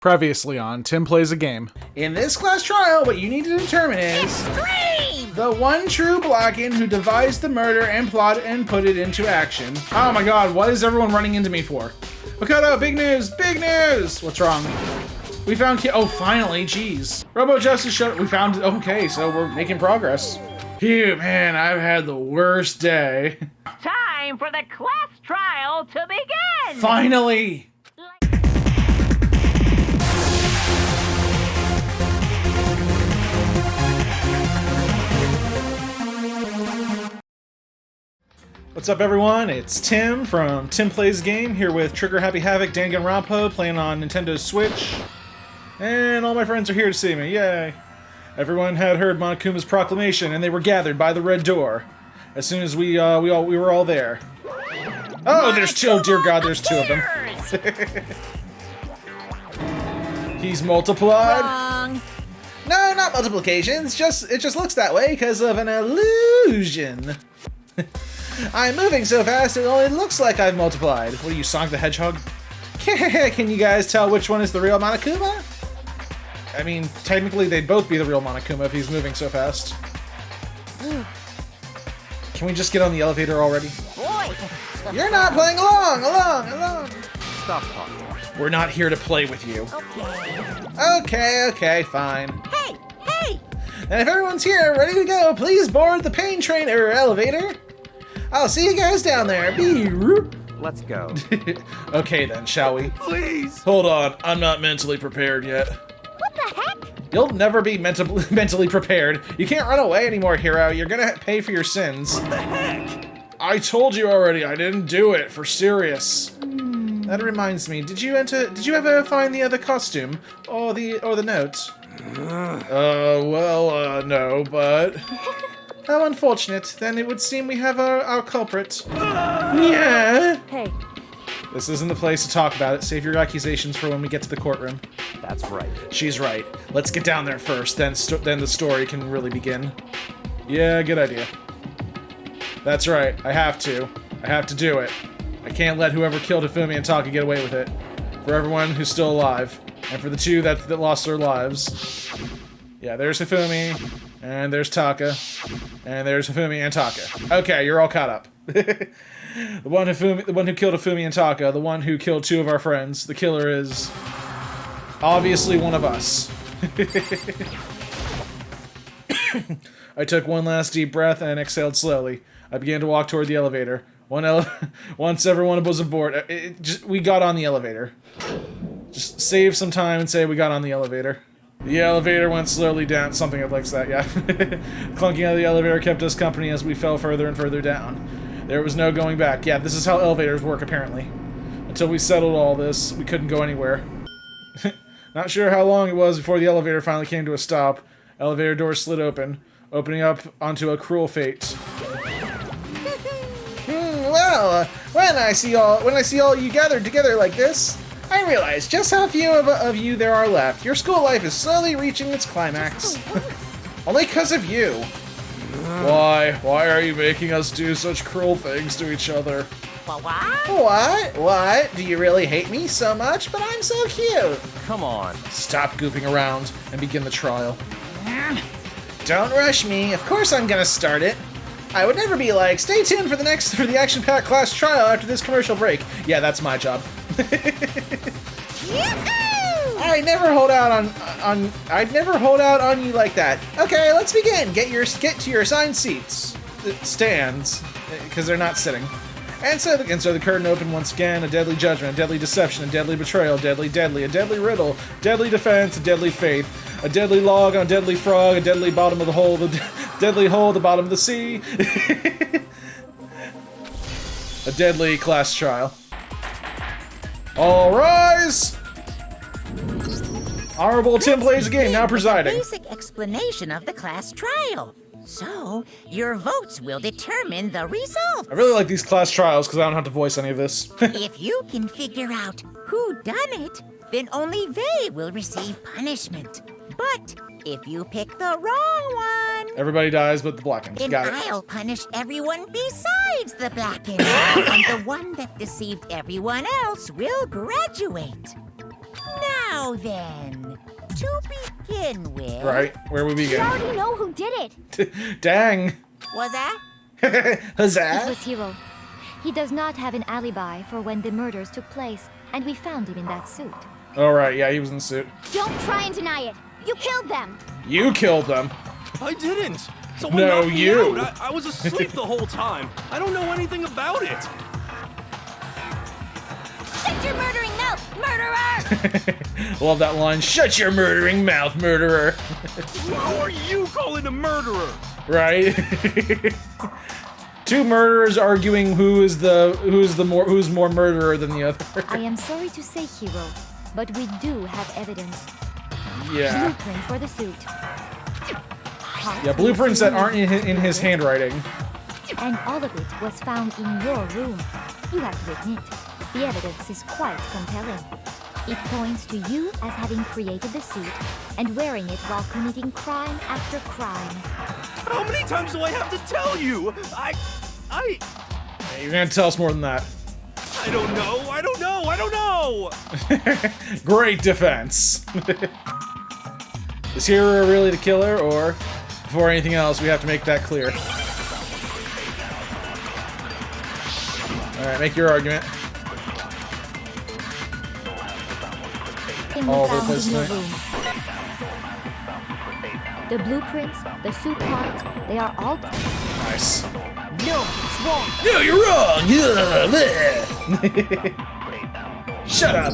Previously on Tim Plays a Game. In this class trial, what you need to determine is Extreme! the one true Blackened who devised the murder and plot and put it into action. Oh my god, what is everyone running into me for? Makoto, big news! Big news! What's wrong? We found oh, finally, jeez. Robo Justice showed we found it. Okay, so we're making progress. Phew, man, I've had the worst day. Time for the class trial to begin! Finally! What's up, everyone? It's Tim from Tim Plays Game, here with Trigger Happy Havoc, Danganronpa, playing on Nintendo Switch. And all my friends are here to see me, yay! Everyone had heard Monokuma's proclamation, and they were gathered by the red door. As soon as we were all there. Oh, there's two! Oh dear God, there's two of them. He's multiplied. Wrong. No, not multiplication. It just looks that way because of an illusion. I'm moving so fast it only looks like I've multiplied. What are you, Sonic the Hedgehog? Can you guys tell which one is the real Monokuma? I mean, technically they'd both be the real Monokuma if he's moving so fast. Can we just get on the elevator already? Boy! You're not playing along! Stop talking. We're not here to play with you. Okay. Okay, fine. Hey! And if everyone's here, ready to go, please board the pain train or elevator. I'll see you guys down there. Let's go. Okay then, shall we? Please! Hold on, I'm not mentally prepared yet. What the heck? You'll never be mentally prepared. You can't run away anymore, hero. You're gonna pay for your sins. What the heck? I told you already, I didn't do it, for serious. That reminds me, did you ever find the other costume? Or the note? No, but... How unfortunate. Then it would seem we have our culprit. Yeah? Hey. This isn't the place to talk about it. Save your accusations for when we get to the courtroom. That's right. She's right. Let's get down there first, then the story can really begin. Yeah, good idea. That's right. I have to do it. I can't let whoever killed Hifumi and Taka get away with it. For everyone who's still alive. And for the two that lost their lives. Yeah, there's Hifumi, and there's Taka, and there's Hifumi and Taka. Okay, you're all caught up. The one who killed Hifumi and Taka, the one who killed two of our friends, the killer is obviously one of us. I took one last deep breath and exhaled slowly. I began to walk toward the elevator. Once everyone was aboard, we got on the elevator. Just save some time and say we got on the elevator. The elevator went slowly down, something like that, yeah. Clunking out of the elevator kept us company as we fell further and further down. There was no going back. Yeah, this is how elevators work, apparently. Until we settled all this, we couldn't go anywhere. Not sure how long it was before the elevator finally came to a stop. Elevator doors slid open, opening up onto a cruel fate. Well, when I see all you gathered together like this, I realize just how few of you there are left. Your school life is slowly reaching its climax. Only because of you. Why? Why are you making us do such cruel things to each other? What? What? Do you really hate me so much? But I'm so cute. Come on. Stop goofing around and begin the trial. Don't rush me. Of course I'm gonna start it. I would never be like, stay tuned for the action-packed class trial after this commercial break. Yeah, that's my job. I'd never hold out on you like that. Okay, let's begin. Get to your assigned seats, stands, because they're not sitting. And so the curtain opened once again. A deadly judgment, a deadly deception, a deadly betrayal, a deadly, a deadly riddle, deadly defense, a deadly faith, a deadly log on a deadly frog, a deadly bottom of the hole, deadly hole at the bottom of the sea. A deadly class trial. All rise! Honorable Tim Plays a Game now presiding. Basic explanation of the class trial. So, your votes will determine the result. I really like these class trials because I don't have to voice any of this. If you can figure out who done it, then only they will receive punishment. But if you pick the wrong one, Everybody dies but the Blackened. then Got it. I'll punish everyone besides the Blackened. And the one that deceived everyone else will graduate. Now So then, to begin with... Right, where would we We go? already know who did it. Dang. Was that? It Huzzah. was Hiro. He does not have an alibi for when the murders took place, and we found him in that suit. Alright, yeah, he was in the suit. Don't try and deny it. You killed them. You killed them. I didn't. Someone No, knocked me you. out. I was asleep the whole time. I don't know anything about it. Shut your murdering mouth, murderer! Love that line. Shut your murdering mouth, murderer. Who are you calling a murderer? Right? Two murderers arguing who's more murderer than the other. I am sorry to say, Hiro, but we do have evidence. Yeah. Blueprint for the suit. Yeah, blueprints that aren't in his handwriting. And all of it was found in your room. You have to admit, the evidence is quite compelling. It points to you as having created the suit and wearing it while committing crime after crime. How many times do I have to tell you? Hey, you're gonna tell us more than that. I don't know. I don't know. I don't know. Great defense. Is Hiro really the killer, or before anything else, we have to make that clear? Alright, make your argument. In All the over found the place in your tonight. room. The blueprints, the suit parts, they are all... Nice. No, it's wrong. No, you're wrong! Yeah. Shut up!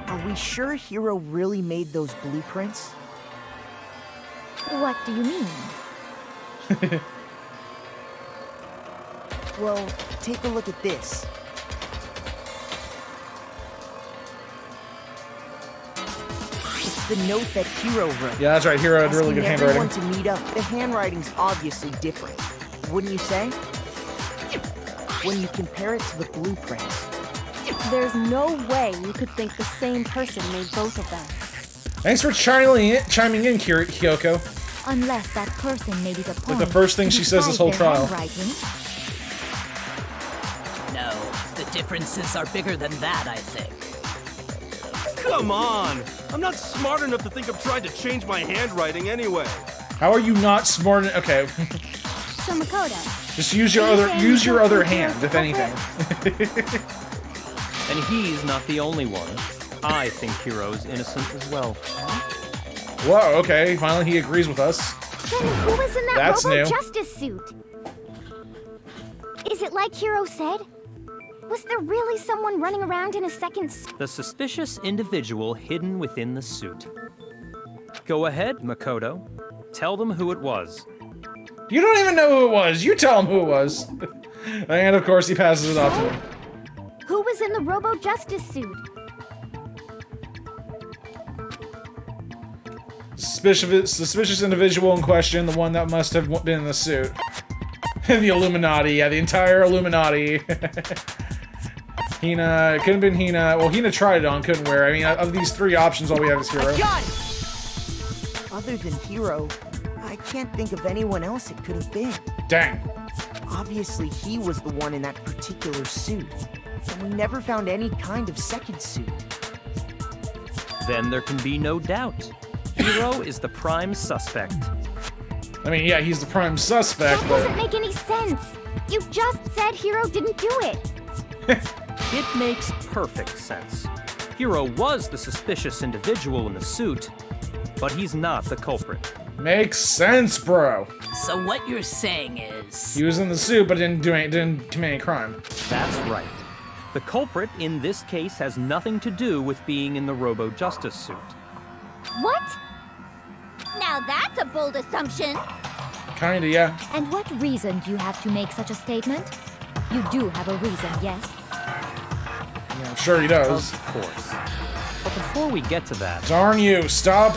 Are we sure Hiro really made those blueprints? What do you mean? Well, take a look at this. It's the note that Hiro wrote. Yeah, that's right. Hiro had really Asking good everyone handwriting. to meet up. The handwriting's obviously different, wouldn't you say? When you compare it to the blueprints. There's no way you could think the same person made both of them. Thanks for chiming in, Kyoko. Unless that person made it a point. Like the first thing to she says this disguise whole their trial. handwriting. No, the differences are bigger than that, I think. Come on. I'm not smart enough to think of trying to change my handwriting anyway. How are you not smart? Okay, So Makoto, just use your other hand, if anything. And he's not the only one. I think Hiro's innocent as well. Whoa, okay, finally he agrees with us. then who was in that That's Robo new. Justice suit? Is it like Hiro said? Was there really someone running around in a second suit? The suspicious individual hidden within the suit. Go ahead, Makoto. Tell them who it was. You don't even know who it was. You tell him who it was. And of course he passes it off to me. Who was in the Robo Justice suit? Suspicious individual in question, the one that must have been in the suit. The Illuminati, yeah, the entire Illuminati. Hina, it couldn't have been Hina. Well, Hina tried it on, couldn't wear. I mean, of these three options, all we have is Hiro. Other than Hiro, I can't think of anyone else it could have been. Dang. Obviously, he was the one in that particular suit. And we never found any kind of second suit. Then there can be no doubt. Hiro is the prime suspect. I mean, yeah, he's the prime suspect, That but... doesn't make any sense. You just said Hiro didn't do it. It makes perfect sense. Hiro was the suspicious individual in the suit, but he's not the culprit. Makes sense, bro. So what you're saying is... He was in the suit, but didn't commit any crime. That's right. The culprit in this case has nothing to do with being in the Robo Justice suit. What? Now that's a bold assumption. Kinda, yeah. And what reason do you have to make such a statement? You do have a reason, yes? Yeah, I'm sure he does. Of course. But before we get to that, Darn you, stop.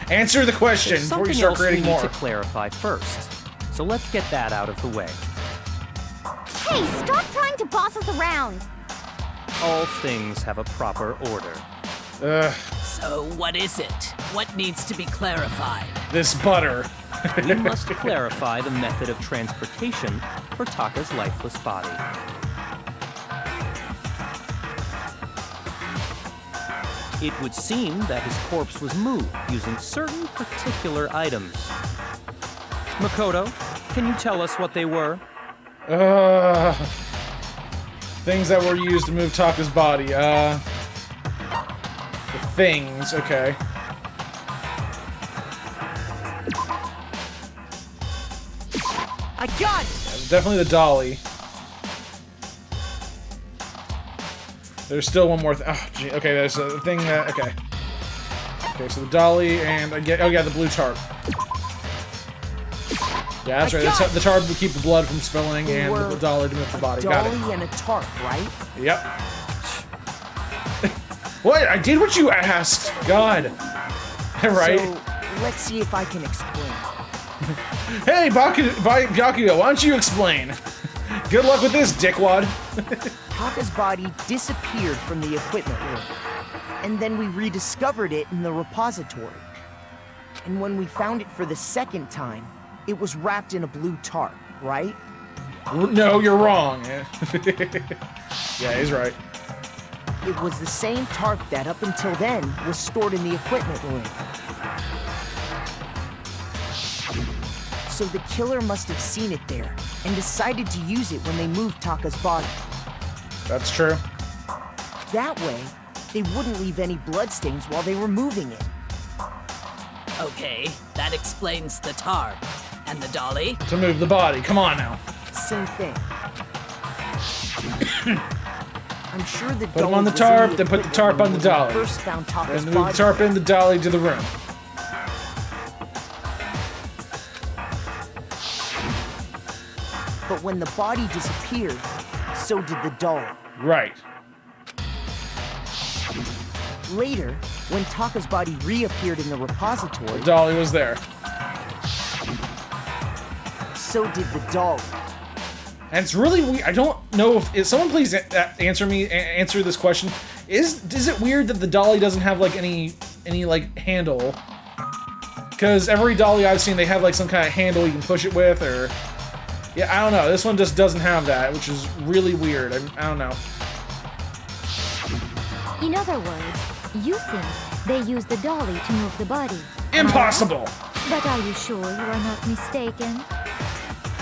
Answer the question there's before you something start else we creating need more. to clarify first. So let's get that out of the way. Hey, stop trying to boss us around. All things have a proper order. Ugh, So what is it? What needs to be clarified? this butter. We must clarify the method of transportation for Taka's lifeless body. It would seem that his corpse was moved using certain particular items. Makoto, can you tell us what they were? Things that were used to move Taka's body. The things, okay. I got it! Definitely the dolly. There's still one more. Oh, gee. Okay, there's a thing that. Okay. Okay, so the dolly and I get. Oh yeah, the blue tarp. Yeah, that's right. The tarp would keep the blood from spilling, and the dolly to move the body. Got it. Dolly and a tarp, right? Yep. What? I did what you asked. God. Right. So let's see if I can explain. Hey, Byakuya, why don't you explain? Good luck with this, dickwad. Taka's body disappeared from the equipment room, and then we rediscovered it in the repository. And when we found it for the second time, it was wrapped in a blue tarp, right? No, you're wrong. Yeah, he's right. It was the same tarp that, up until then, was stored in the equipment room. So the killer must have seen it there, and decided to use it when they moved Taka's body. That's true. That way, they wouldn't leave any bloodstains while they were moving it. Okay, that explains the tarp. And the dolly? To move the body. Come on now. Same thing. I'm sure the Put them on the tarp, then put the tarp on the dolly. First found Taka's and move the tarp in the dolly to the room. But when the body disappeared, so did the dolly. Right. Later, when Taka's body reappeared in the repository, The dolly was there. so did the dolly. And it's really weird. I don't know if someone please answer this question. Is it weird that the dolly doesn't have like any like handle? Because every dolly I've seen, they have like some kind of handle you can push it with, or yeah, I don't know. This one just doesn't have that, which is really weird. I don't know. In other words, you think they used the dolly to move the body. Impossible! But are you sure you are not mistaken?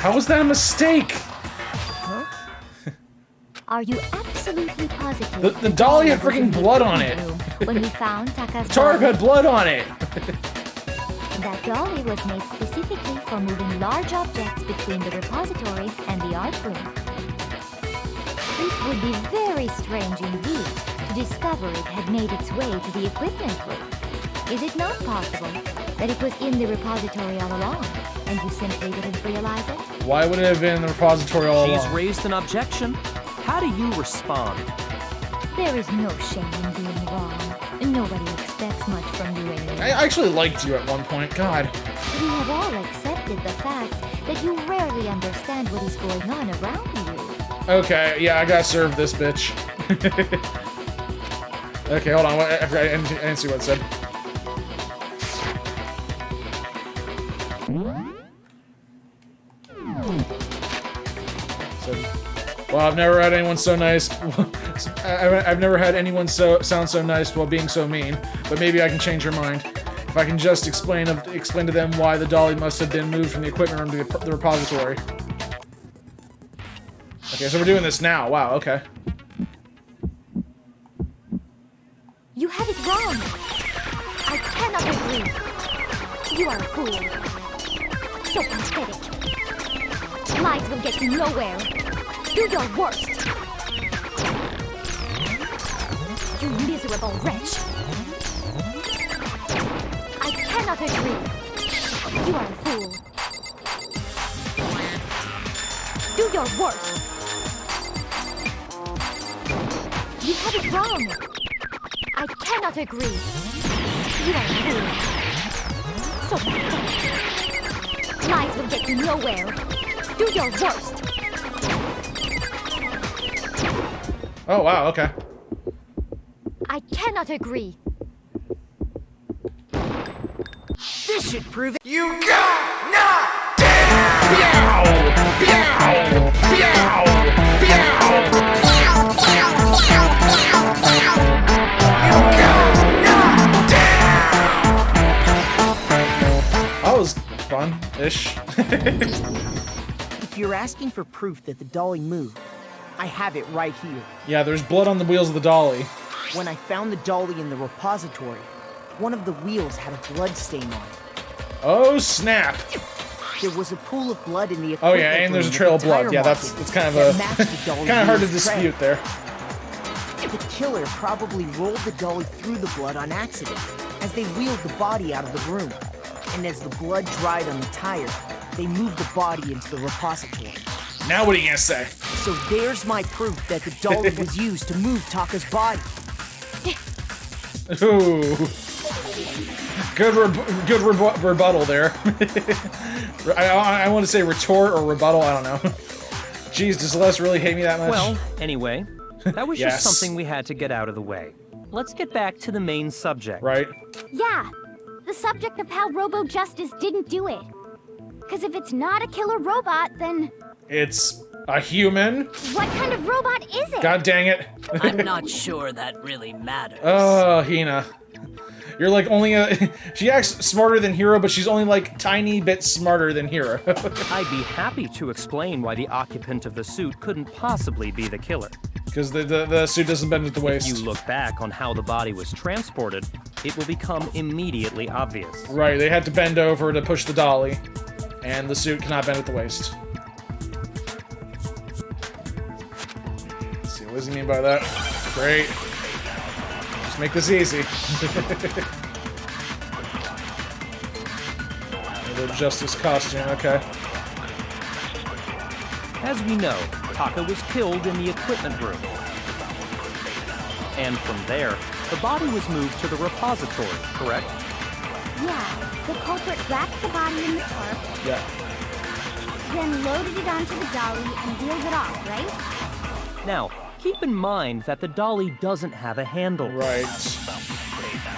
How is that a mistake? Huh? Are you absolutely positive? The dolly had freaking blood on it. When we found Taka's Tarp body? had blood on it. That dolly was made specifically for moving large objects between the repository and the art room. It would be very strange indeed to discover it had made its way to the equipment room. Is it not possible that it was in the repository all along, and you simply didn't realize it? Why would it have been in the repository all She's along? raised an objection. How do you respond? There is no shame in being wrong. Nobody expects much from you anyway. I actually liked you at one point. God. We have all accepted the fact that you rarely understand what is going on around you. Okay, yeah, I gotta serve this bitch. Okay, hold on. I didn't see what it said. Well, I've never had anyone so nice. I've never had anyone sound so nice while being so mean. But maybe I can change your mind. If I can just explain to them why the dolly must have been moved from the equipment room to the repository. Okay, so we're doing this now. Wow, okay. You have it wrong. I cannot agree. You are a fool. So pathetic. Lies will get you nowhere. Do your worst. You miserable wretch. I cannot agree. You are a fool. Do your worst. You have it wrong. I cannot agree. You are a fool. So pathetic. Lies will get you nowhere. Do your worst. Oh, wow, okay. I cannot agree. This should prove it. You go not down! Meow! Meow! Meow! Meow! You go Ish. If you're asking for proof that the dolly moved, I have it right here. Yeah, there's blood on the wheels of the dolly. When I found the dolly in the repository, one of the wheels had a blood stain on it. Oh, snap. There was a pool of blood in the Oh, equipment yeah, and there's a room trail at of the blood. tire Yeah, market that's kind of that a matched the dolly kind of hard to wheel's tread. dispute there. The killer probably rolled the dolly through the blood on accident as they wheeled the body out of the room. And as the blood dried on the tire, they moved the body into the repository. Now what are you gonna say? So there's my proof that the dolly was used to move Taka's body. Ooh. Good rebuttal there. I want to say retort or rebuttal, I don't know. Jeez, does Celeste really hate me that much? Well, anyway, that was Yes. just something we had to get out of the way. Let's get back to the main subject. Right? Yeah, the subject of how Robo Justice didn't do it. Because if it's not a killer robot, then It's a human. what kind of robot is it? God dang it. I'm not sure that really matters. Oh, Hina. You're like only a... She acts smarter than Hero, but she's only like tiny bit smarter than Hero. I'd be happy to explain why the occupant of the suit couldn't possibly be the killer. Because the suit doesn't bend at the waist. If you look back on how the body was transported, it will become immediately obvious. Right, they had to bend over to push the dolly, and the suit cannot bend at the waist. Let's see, what does he mean by that? Great. Just make this easy. The Justice costume, okay. As we know, Taka was killed in the equipment room. And from there, the body was moved to the repository, correct? Yeah, the culprit wrapped the body in the tarp, Yeah. then loaded it onto the dolly and wheeled it off, right? Now, keep in mind that the dolly doesn't have a handle. Right.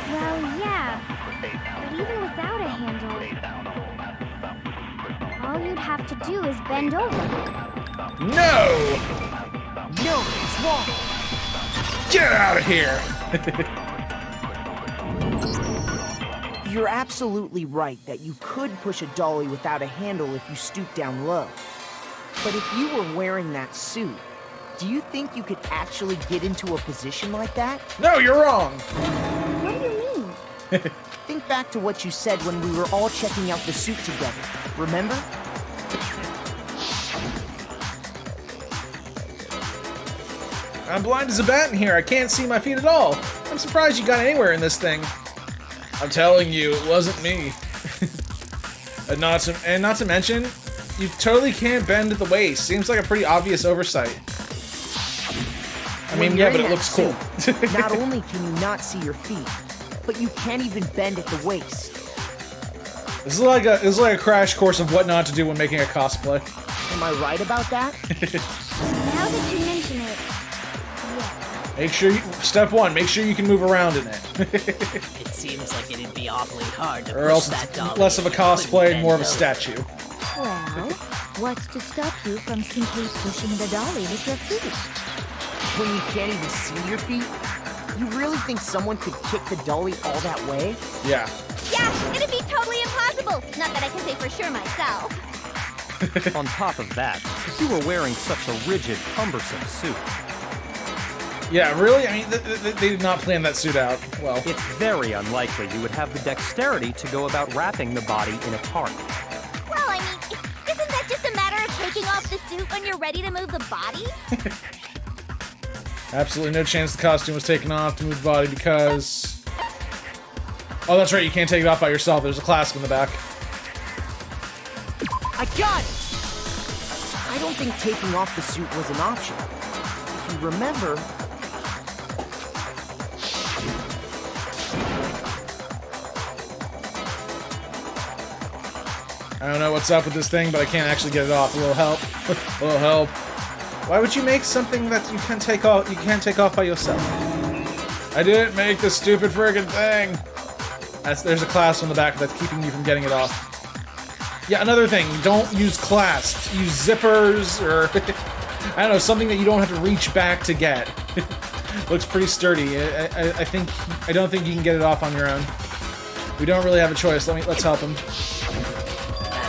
Well, yeah, but even without a handle, all you'd have to do is bend over. No! No, it's wrong. Get out of here! You're absolutely right that you could push a dolly without a handle if you stoop down low. But if you were wearing that suit, do you think you could actually get into a position like that? No, you're wrong! What do you mean? Think back to what you said when we were all checking out the suit together. Remember? I'm blind as a bat in here. I can't see my feet at all. I'm surprised you got anywhere in this thing. I'm telling you, it wasn't me. and not to mention, you totally can't bend at the waist. Seems like a pretty obvious oversight. I mean, When yeah, you're but in it looks cool. that suit, not only can you not see your feet, but you can't even bend at the waist. This is like a crash course of what not to do when making a cosplay. Am I right about that? Now that you mention it, Make sure step one, make sure you can move around in it. It seems like it'd be awfully hard to Or push else that it's dolly less of a if you couldn't cosplay and more of a bend over. statue. well, what's to stop you from simply pushing the dolly with your feet? When you can't even see your feet? You really think someone could kick the dolly all that way? Yeah. Yeah, it'd be totally impossible. Not that I can say for sure myself. On top of that, if you were wearing such a rigid, cumbersome suit, Yeah, really? I mean, they did not plan that suit out well. it's very unlikely you would have the dexterity to go about wrapping the body in a tarp. Well, I mean, isn't that just a matter of taking off the suit when you're ready to move the body? Absolutely no chance the costume was taken off to move the body because... Oh, that's right, you can't take it off by yourself. There's a clasp in the back. I got it! I don't think taking off the suit was an option. If you remember... I don't know what's up with this thing, but I can't actually get it off. A little help. A little help. Why would you make something that you can't take off by yourself? I didn't make this stupid friggin' thing. There's a clasp on the back that's keeping you from getting it off. Yeah, another thing, don't use clasps. Use zippers or I don't know, something that you don't have to reach back to get. Looks pretty sturdy. I don't think you can get it off on your own. We don't really have a choice. Let's help him.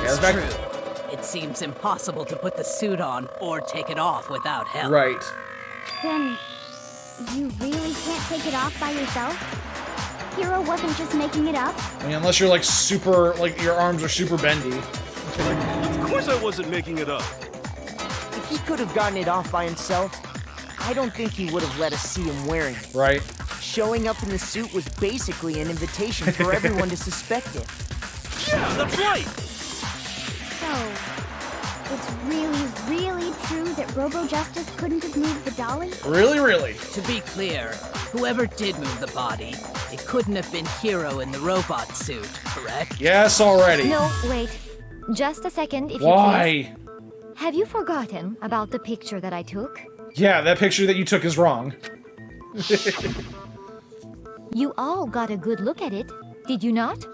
That's Fact- true. It seems impossible to put the suit on or take it off without help. Right. Then you really can't take it off by yourself? Hero wasn't just making it up? I mean, unless you're like super, like your arms are super bendy. Of course I wasn't making it up. If he could have gotten it off by himself, I don't think he would have let us see him wearing it. Right. Showing up in the suit was basically an invitation for everyone to suspect it. Yeah, that's right. So, it's really, really true that Robo-Justice couldn't have moved the dolly? Really, really. To be clear, whoever did move the body, it couldn't have been Hero in the robot suit, correct? Yes, already. No, wait. Just a second, if you Why? please. Have you forgotten about the picture that I took? Yeah, that picture that you took is wrong. You all got a good look at it, did you not?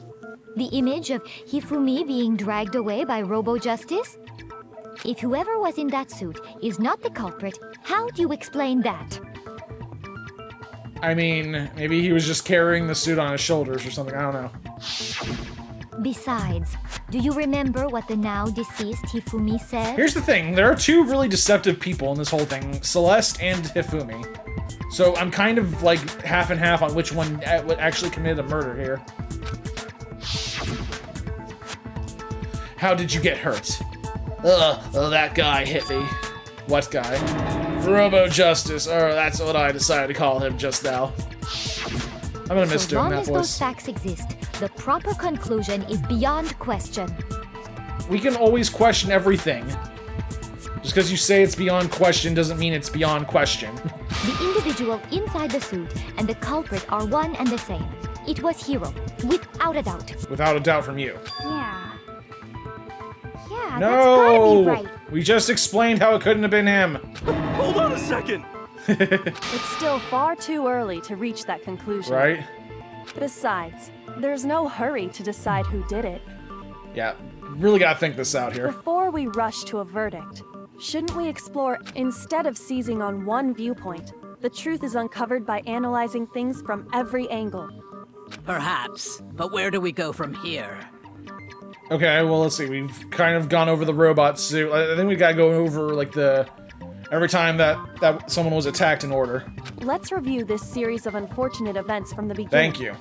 The image of Hifumi being dragged away by Robo-Justice? If whoever was in that suit is not the culprit, how do you explain that? I mean, maybe he was just carrying the suit on his shoulders or something, I don't know. Besides, do you remember what the now deceased Hifumi said? Here's the thing, there are two really deceptive people in this whole thing, Celeste and Hifumi. So I'm kind of like half and half on which one actually committed a murder here. How did you get hurt? That guy hit me. What guy? Robo-Justice. Oh, that's what I decided to call him just now. I'm gonna miss So doing long that as those voice. facts exist, the proper conclusion is beyond question. We can always question everything. Just because you say it's beyond question doesn't mean it's beyond question. The individual inside the suit and the culprit are one and the same. It was Hero, without a doubt. Without a doubt from you. Yeah. Yeah, that's gotta No! be right. We just explained how it couldn't have been him. Hold on a second. It's still far too early to reach that conclusion. Right? Besides, there's no hurry to decide who did it. Yeah, really gotta think this out here. Before we rush to a verdict, shouldn't we explore, instead of seizing on one viewpoint, the truth is uncovered by analyzing things from every angle? Perhaps, but where do we go from here? Okay, well, let's see. We've kind of gone over the robot suit. I think we gotta go over, like, every time that someone was attacked in order. Let's review this series of unfortunate events from the beginning. Thank you.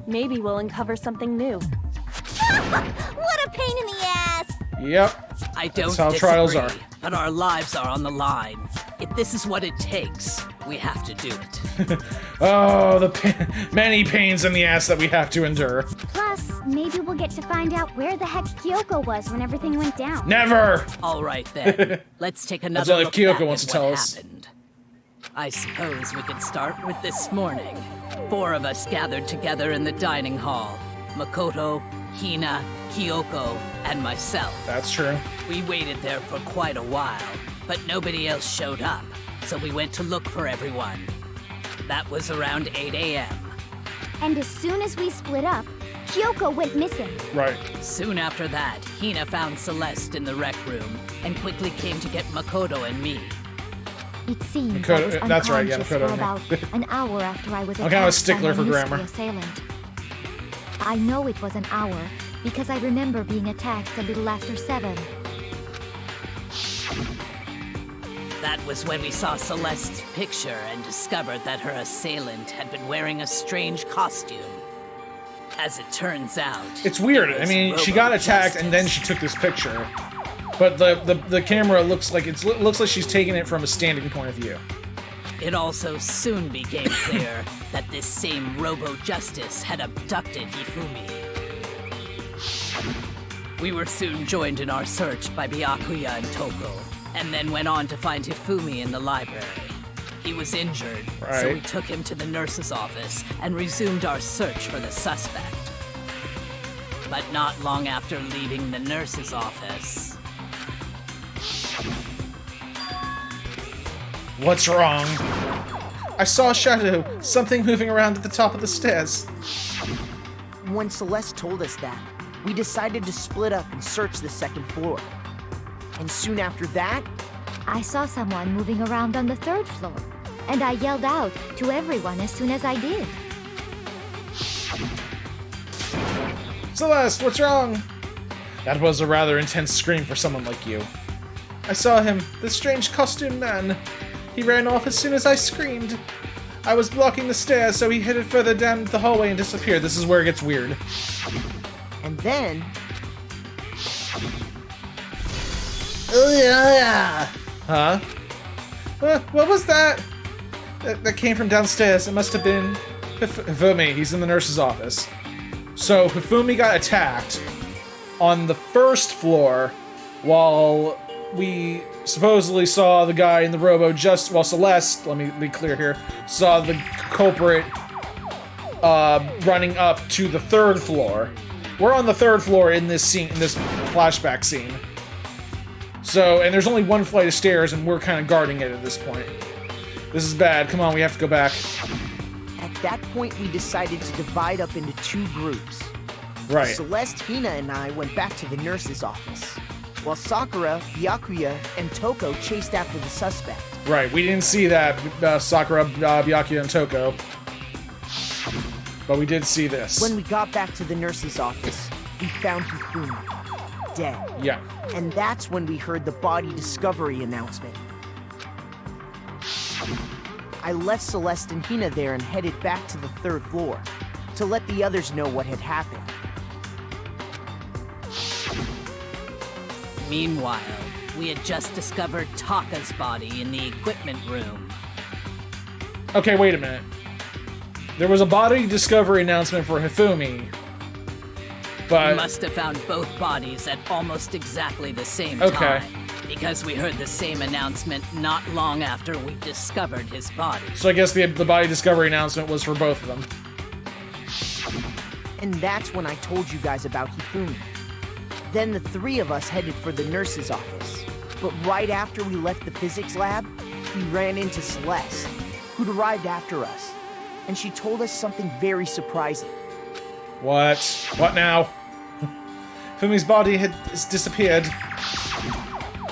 Maybe we'll uncover something new. What a pain in the ass! Yep. I don't That's how disagree, trials are. but our lives are on the line. If this is what it takes, we have to do it. Oh, many pains in the ass that we have to endure. Plus, maybe we'll get to find out where the heck Kyoko was when everything went down. Never! All right then, let's take That's another only look if Kyoko back wants at to tell what us. happened. I suppose we could start with this morning. 4 of us gathered together in the dining hall. Makoto, Hina, Kyoko, and myself. That's true. We waited there for quite a while, but nobody else showed up, so we went to look for everyone. That was around 8 a.m. And as soon as we split up, Kyoko went missing. Right. Soon after that, Hina found Celeste in the rec room and quickly came to get Makoto and me. It seems Makoto- I was that's right, yeah, unconscious Makoto for and me. about an hour after I was I'm attacked kind of a stickler by for my mystery grammar. assailant. I know it was an hour because I remember being attacked a little after 7. That was when we saw Celeste's picture and discovered that her assailant had been wearing a strange costume. As it turns out, It's weird. it I was mean, she got attacked and then she took this picture. But the camera looks like looks like she's taking it from a standing point of view. It also soon became clear that this same Robo-Justice had abducted Hifumi. We were soon joined in our search by Byakuya and Toko, and then went on to find Hifumi in the library. He was injured, so we Right. took him to the nurse's office and resumed our search for the suspect. But not long after leaving the nurse's office, What's wrong? I saw a shadow, something moving around at the top of the stairs. When Celeste told us that, we decided to split up and search the second floor. And soon after that, I saw someone moving around on the 3rd floor, and I yelled out to everyone as soon as I did. Celeste, what's wrong? That was a rather intense scream for someone like you. I saw him, the strange costume man. He ran off as soon as I screamed. I was blocking the stairs, so he headed further down the hallway and disappeared. This is where it gets weird. And then... Huh? What was that? That came from downstairs. It must have been Hifumi. He's in the nurse's office. So Hifumi got attacked on the first floor while we supposedly saw the guy in the robo while Celeste, let me be clear here, saw the culprit running up to the third floor. We're on the third floor in this scene, in this flashback scene. So, and there's only one flight of stairs and we're kind of guarding it at this point. This is bad. Come on, we have to go back. At that point, we decided to divide up into 2 groups. Right. Celeste, Hina, and I went back to the nurse's office, while Sakura, Byakuya, and Toko chased after the suspect. Right, we didn't see that, Sakura, Byakuya, and Toko. But we did see this. When we got back to the nurse's office, we found Hifumi, dead. Yeah. And that's when we heard the body discovery announcement. I left Celeste and Hina there and headed back to the 3rd floor to let the others know what had happened. Meanwhile, we had just discovered Taka's body in the equipment room. Okay, wait a minute. There was a body discovery announcement for Hifumi, but... We must have found both bodies at almost exactly the same Okay. time. Because we heard the same announcement not long after we discovered his body. So I guess the body discovery announcement was for both of them. And that's when I told you guys about Hifumi. Then the 3 of us headed for the nurse's office. But right after we left the physics lab, we ran into Celeste, who'd arrived after us. And she told us something very surprising. What? What now? Fumi's body has disappeared.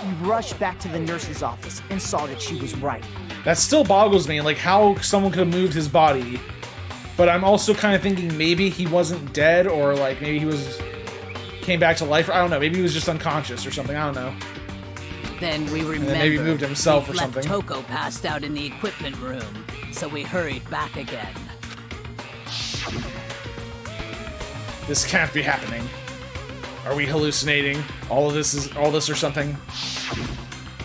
We rushed back to the nurse's office and saw that she was right. That still boggles me, like how someone could have moved his body. But I'm also kind of thinking maybe he wasn't dead, or like maybe he came back to life. I don't know. Maybe he was just unconscious or something. I don't know. Then we remembered. And then maybe moved himself or left something. Toko passed out in the equipment room, so we hurried back again. This can't be happening. Are we hallucinating? All this or something?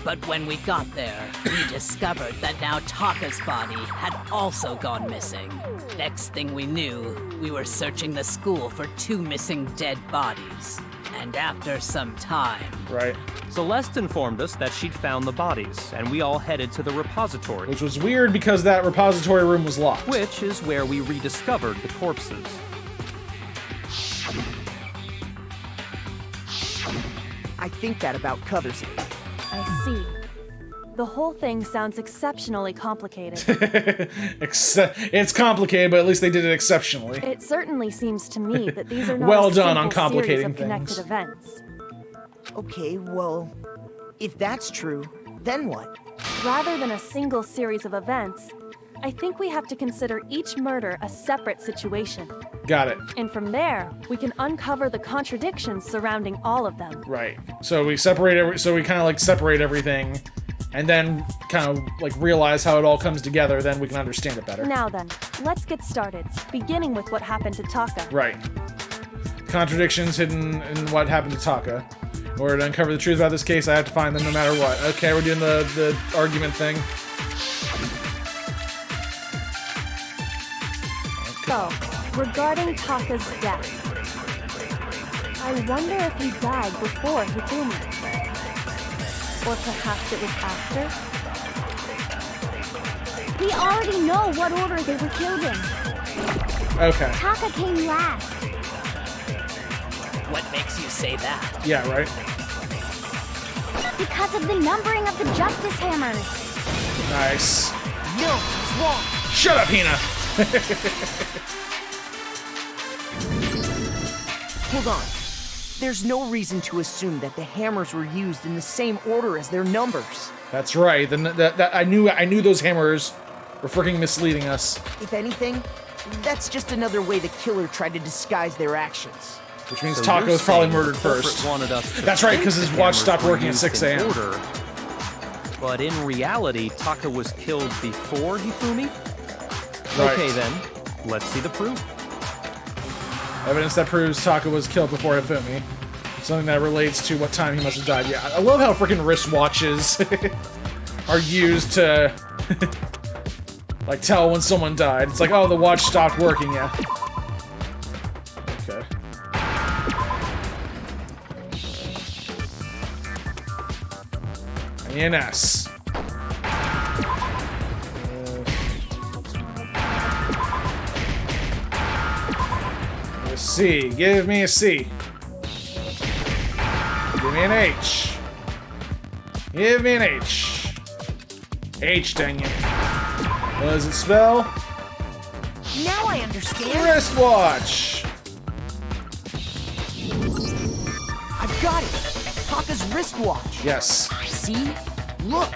But when we got there, we discovered that now Taka's body had also gone missing. Next thing we knew, we were searching the school for 2 missing dead bodies. And after some time... Right. Celeste informed us that she'd found the bodies, and we all headed to the repository. Which was weird because that repository room was locked. Which is where we rediscovered the corpses. I think that about covers it. I see. The whole thing sounds exceptionally complicated. It's complicated, but at least they did it exceptionally. It certainly seems to me that these are not Well a done on simple series complicating of connected things. events. Okay, well, if that's true, then what? Rather than a single series of events, I think we have to consider each murder a separate situation. Got it. And from there, we can uncover the contradictions surrounding all of them. Right. So we separate so we kind of like separate everything, and then kind of like realize how it all comes together. Then we can understand it better. Now then, let's get started, beginning with what happened to Taka. Right. Contradictions hidden in what happened to Taka. In order to uncover the truth about this case, I have to find them no matter what. Okay, we're doing the argument thing. So, regarding Taka's death, I wonder if he died before Hifumi. Or perhaps it was after? We already know what order they were killed in. Okay. Taka came last. What makes you say that? Yeah, right? Because of the numbering of the justice hammers. Nice. No, it's wrong. Shut up, Hina! Hold on. There's no reason to assume that the hammers were used in the same order as their numbers. That's right. I knew those hammers were freaking misleading us. If anything, that's just another way the killer tried to disguise their actions. Which means So Taco you're was probably saying murdered the culprit first. wanted us to That's right, think 'cause his the watch cameras stopped were working at used 6 in a.m.. order. But in reality, Taka was killed before Hifumi? Right. Okay then, let's see the proof. Evidence that proves Taka was killed before Hifumi. Something that relates to what time he must have died. Yeah, I love how freaking wristwatches are used to like tell when someone died. It's like, oh, the watch stopped working, yeah. Okay. ENS. A C. Give me a C. Give me an H. Give me an H. H, dang it. What does it spell? Now I understand. Wristwatch. I've got it. Taka's wristwatch. Yes. See? Look.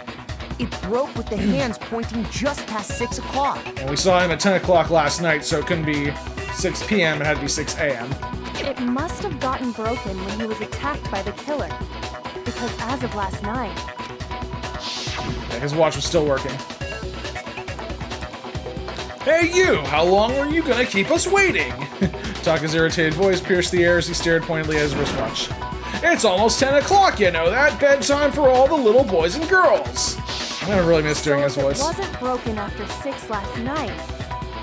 It broke with the hands pointing just past 6 o'clock. And we saw him at 10 o'clock last night, so it couldn't be 6 p.m. It had to be 6 a.m. It must have gotten broken when he was attacked by the killer. Because as of last night, Yeah, his watch was still working. Hey you! How long were you gonna keep us waiting? Taka's irritated voice pierced the air as he stared pointedly at his wristwatch. It's almost 10 o'clock, you know that? Bedtime for all the little boys and girls! I'm gonna really miss doing his so if voice. it wasn't broken after 6 last night,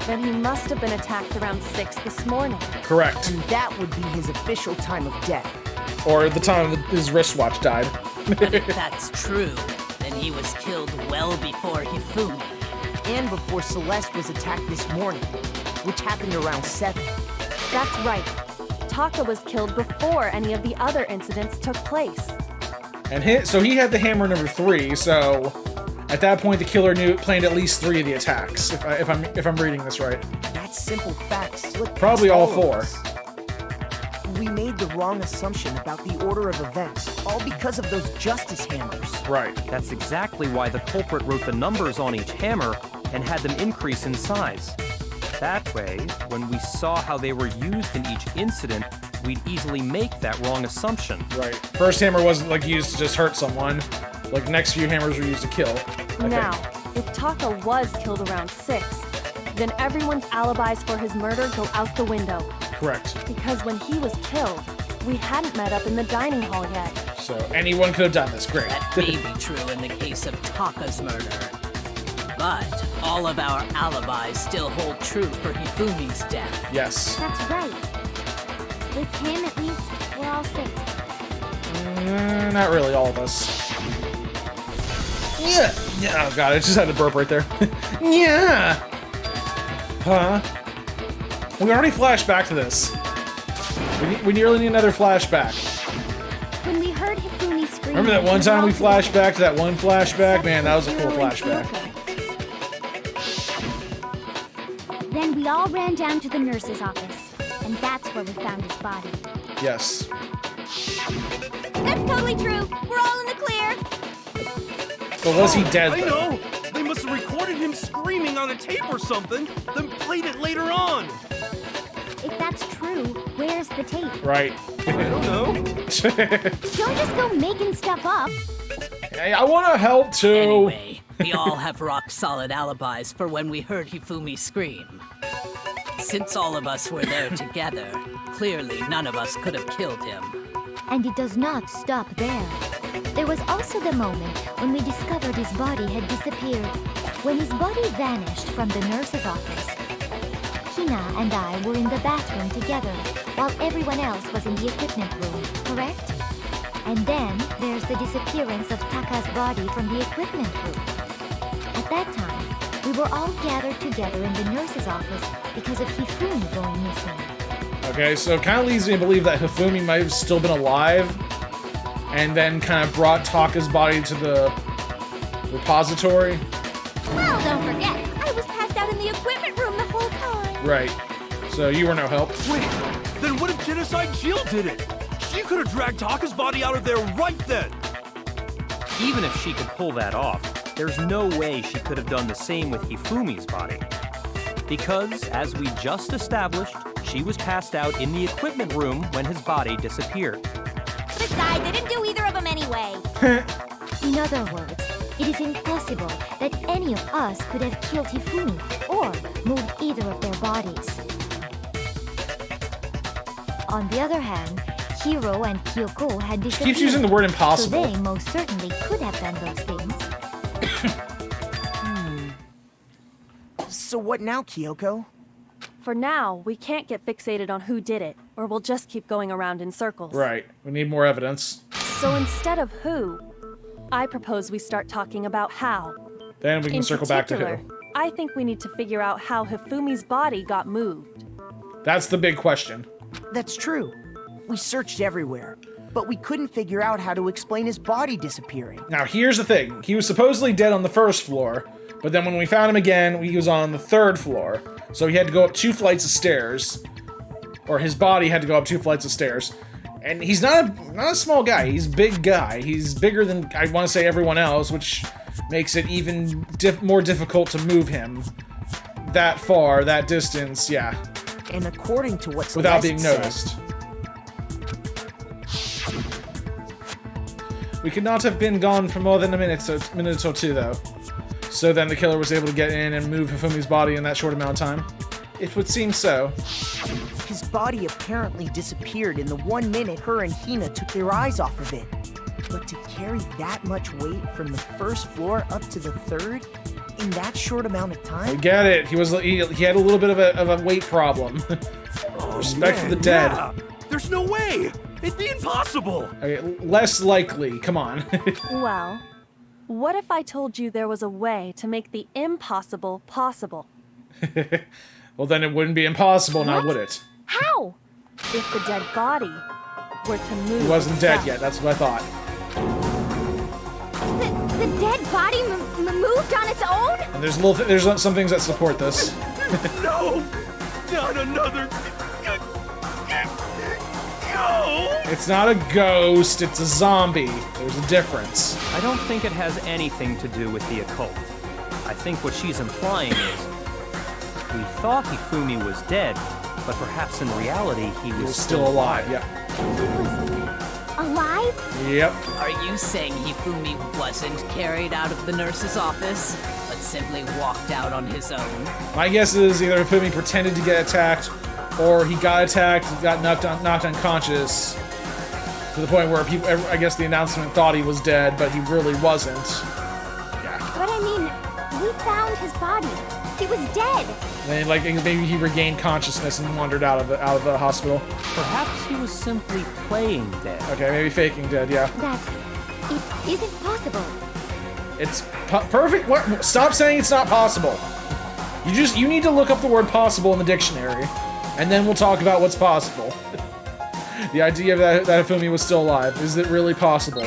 then he must have been attacked around 6 this morning. Correct. And that would be his official time of death. Or the time that his wristwatch died. But if that's true, then he was killed well before Hifumi. And before Celeste was attacked this morning, which happened around 7. That's right. Taka was killed before any of the other incidents took place. And so he had the hammer number 3, so at that point the killer planned at least 3 of the attacks, if I'm reading this right. That simple fact slipped Probably past all of 4. us. We made the wrong assumption about the order of events, all because of those justice hammers. Right. That's exactly why the culprit wrote the numbers on each hammer and had them increase in size. That way, when we saw how they were used in each incident, we'd easily make that wrong assumption. Right. First hammer wasn't like used to just hurt someone. Like next few hammers were used to kill. Okay. Now, if Taka was killed around 6, then everyone's alibis for his murder go out the window. Correct. Because when he was killed, we hadn't met up in the dining hall yet. So anyone could have done this. Great. That may be true in the case of Taka's murder. But all of our alibis still hold true for Hifumi's death. Yes. That's right. With him, at least, we're all safe. Not really all of us. Yeah. Yeah. Oh god, I just had to burp right there. Yeah. Huh? We already flashed back to this. We nearly need another flashback. When we heard Hifumi scream... Remember that one time we flashed back to that one flashback? Man, that was a cool Hiro and flashback. Kyoko. Then we all ran down to the nurse's office, and that's where we found his body. Yes. That's totally true. We're all in the clear. But was he dead, I though? know! They must have recorded him screaming on a tape or something, then played it later on! If that's true, where's the tape? Right. I don't know. Don't just go making stuff up. Hey, I want to help too. Anyway, we all have rock-solid alibis for when we heard Hifumi scream. Since all of us were there together, clearly none of us could have killed him. And it does not stop there. There was also the moment when we discovered his body had disappeared. When his body vanished from the nurse's office, Hina and I were in the bathroom together, while everyone else was in the equipment room, correct? And then there's the disappearance of Taka's body from the equipment room. At that time, we were all gathered together in the nurse's office because of Hifumi going missing. Okay, so it kind of leads me to believe that Hifumi might have still been alive, and then kind of brought Taka's body to the repository. Well, don't forget, I was passed out in the equipment room the whole time. Right. So you were no help. Wait, then what if Genocide Jill did it? She could have dragged Taka's body out of there right then! Even if she could pull that off, there's no way she could have done the same with Hifumi's body. Because, as we just established, she She was passed out in the equipment room when his body disappeared. Besides, I didn't do either of them anyway. In other words, it is impossible that any of us could have killed Hifumi or moved either of their bodies. On the other hand, Hiro and Kyoko had disappeared. Keeps using the word impossible. So they most certainly could have done those things. So what now, Kyoko? For now, we can't get fixated on who did it, or we'll just keep going around in circles. Right. We need more evidence. So instead of who, I propose we start talking about how. Then we can circle back to who. I think we need to figure out how Hifumi's body got moved. That's the big question. That's true. We searched everywhere, but we couldn't figure out how to explain his body disappearing. Now, here's the thing. He was supposedly dead on the first floor, but then when we found him again, he was on the third floor. So he had to go up 2 flights of stairs. Or his body had to go up 2 flights of stairs. And he's not a small guy. He's a big guy. He's bigger than, I want to say, everyone else, which makes it even more difficult to move him that far, that distance, yeah. And according to what's without being noticed. We could not have been gone for more than a minute or two, though. So then the killer was able to get in and move Hifumi's body in that short amount of time. It would seem so. His body apparently disappeared in the 1 minute her and Hina took their eyes off of it. But to carry that much weight from the first floor up to the third in that short amount of time? I get it. He had a little bit of a weight problem. Respect for the dead. Yeah. There's no way. It'd be impossible. Okay, less likely. Come on. Well, what if I told you there was a way to make the impossible possible? Well, then it wouldn't be impossible now, would it? How? If the dead body were to move. He wasn't itself. dead yet. That's what I thought. The dead body moved on its own? And there's some things that support this. No! Not another... No! It's not a ghost, it's a zombie. There's a difference. I don't think it has anything to do with the occult. I think what she's implying is, we thought Hifumi was dead, but perhaps in reality he was still alive. Yeah. Alive? Yep. Are you saying Hifumi wasn't carried out of the nurse's office, but simply walked out on his own? My guess is either Hifumi pretended to get attacked, or he got attacked, got knocked unconscious, to the point where people, I guess the announcement thought he was dead, but he really wasn't. Yeah. But I mean, we found his body. He was dead. And like maybe he regained consciousness and wandered out of the hospital. Perhaps he was simply playing dead. Okay, maybe faking dead. Yeah. That it isn't possible. It's perfect. What? Stop saying it's not possible. You need to look up the word possible in the dictionary, and then we'll talk about what's possible. The idea that Hifumi was still alive, is it really possible?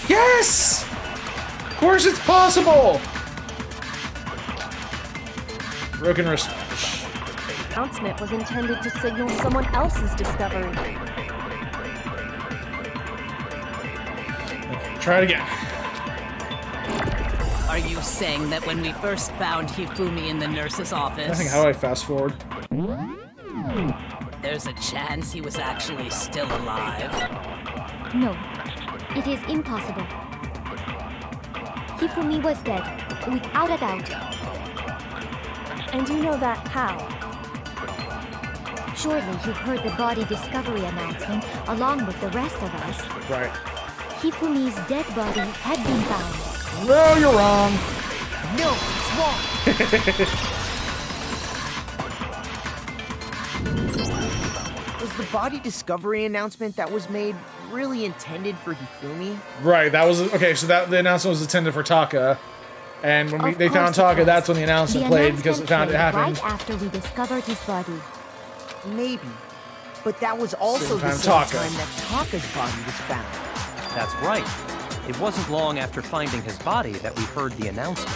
Yes! Of course it's possible! Broken wrist. The announcement was intended to signal someone else's discovery. Okay, try it again. Are you saying that when we first found Hifumi in the nurse's office, I think how do I fast forward? there's a chance he was actually still alive? No, it is impossible. Hifumi was dead, without a doubt. And you know that how? Surely you heard the body discovery announcement along with the rest of us. Right. Hifumi's dead body had been found. No, you're wrong. No, it's wrong. Was the body discovery announcement that was made really intended for Hifumi? Right, that was okay. So the announcement was intended for Taka, and when they found course it Taka, was. that's when the announcement played because it found it played happened. right after we discovered his body. Maybe. But that was also the Same same time Taka. time that Taka's body was found. That's right. It wasn't long after finding his body that we heard the announcement.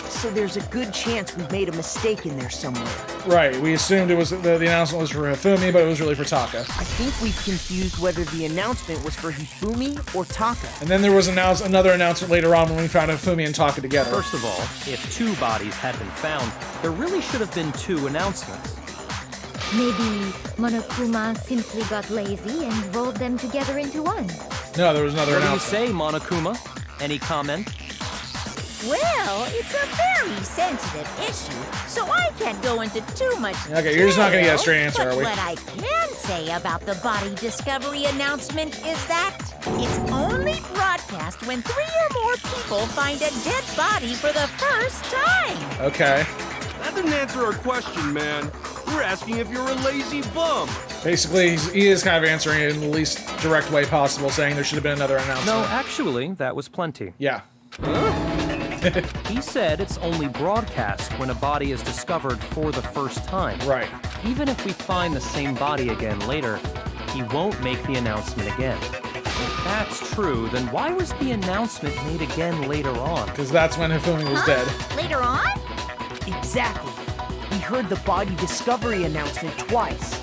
So there's a good chance we've made a mistake in there somewhere. Right, we assumed it was the announcement was for Hifumi, but it was really for Taka. I think we've confused whether the announcement was for Hifumi or Taka. And then there was another announcement later on when we found Hifumi and Taka together. First of all, if 2 bodies had been found, there really should have been 2 announcements. Maybe Monokuma simply got lazy and rolled them together into one. No, there was another What do you announcement. say, Monokuma? Any comment? Well, it's a very sensitive issue, so I can't go into too much detail. Okay, you're just not gonna get a straight answer, but are we? what I can say about the body discovery announcement is that it's only broadcast when 3 or more people find a dead body for the first time. Okay. That didn't answer our question, man. We're asking if you're a lazy bum. Basically, he is kind of answering it in the least direct way possible, saying there should have been another announcement. No, actually, that was plenty. Yeah. He said it's only broadcast when a body is discovered for the first time. Right. Even if we find the same body again later, he won't make the announcement again. If that's true, then why was the announcement made again later on? Because that's when Hifumi was dead. Later on? Exactly. We heard the body discovery announcement twice.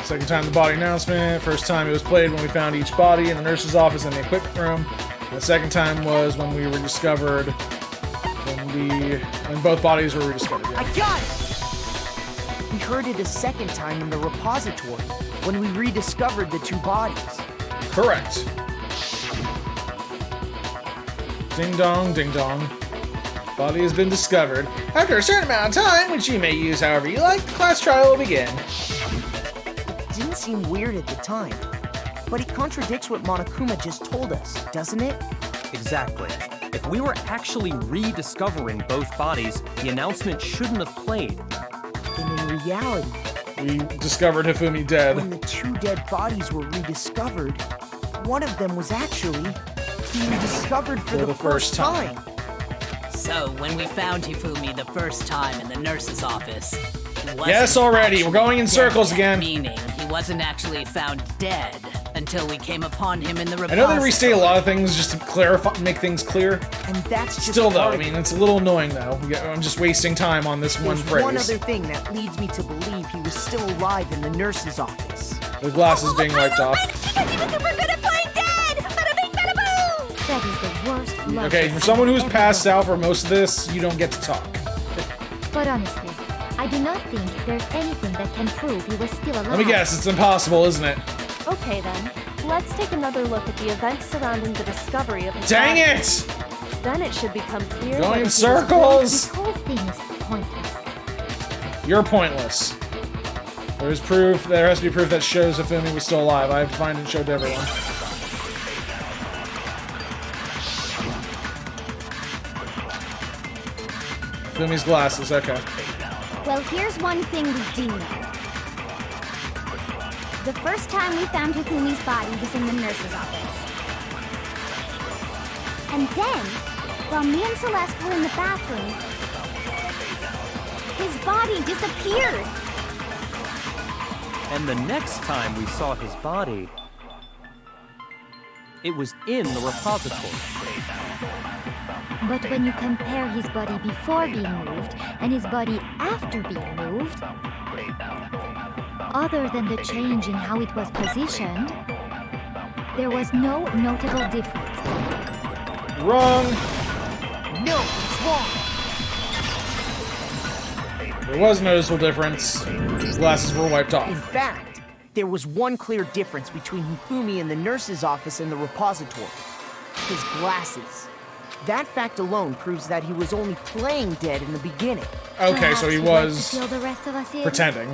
Second time the body announcement. First time it was played when we found each body in the nurse's office in the equipment room. And the second time was when we were discovered, when both bodies were rediscovered. Yeah. I got it! We heard it a second time in the repository when we rediscovered the 2 bodies. Correct. Ding dong, ding dong. Body has been discovered. After a certain amount of time, which you may use however you like, the class trial will begin. It didn't seem weird at the time, but it contradicts what Monokuma just told us, doesn't it? Exactly. If we were actually rediscovering both bodies, the announcement shouldn't have played. And in reality, We discovered Hifumi dead. when the 2 dead bodies were rediscovered, one of them was actually being discovered for the first time. So, when we found Hifumi the first time in the nurse's office, he wasn't Yes, already. We're actually going in dead circles yet, again. Meaning, he wasn't actually found dead until we came upon him in the I repository. know they restate a lot of things just to clarify, make things clear. And that's just Still, though, part I of mean, it. it's a little annoying, though. I'm just wasting time on this one There's phrase. one other thing that leads me to believe he was still alive in the nurse's office. The glasses being wiped off. Because he was super good at playing dead! Bada bing, bada boom! That is the worst luck Okay, for someone who's passed out for most of this, you don't get to talk. But honestly, I do not think there's anything that can prove he was still alive. Let me guess, it's impossible, isn't it? Okay then, let's take another look at the events surrounding the discovery of his Dang body. it! Then it should become clear Going whether in he was circles! This whole thing is pointless. You're pointless. There's proof, there has to be proof that shows Hifumi was still alive. I have to find and show to everyone. Hifumi's glasses, okay. Well, here's one thing we do know. The first time we found Hifumi's body was in the nurse's office. And then, while me and Celeste were in the bathroom, his body disappeared. And the next time we saw his body, it was in the repository. But when you compare his body before being moved and his body after being moved, other than the change in how it was positioned, there was no notable difference. Wrong! No, it's wrong. There was a noticeable difference. His glasses were wiped In off. fact, there was one clear difference between Hifumi in the nurse's office and the repository. His glasses. That fact alone proves that he was only playing dead in the beginning. Okay, so he Perhaps you'd like to was fill the rest of us in? pretending.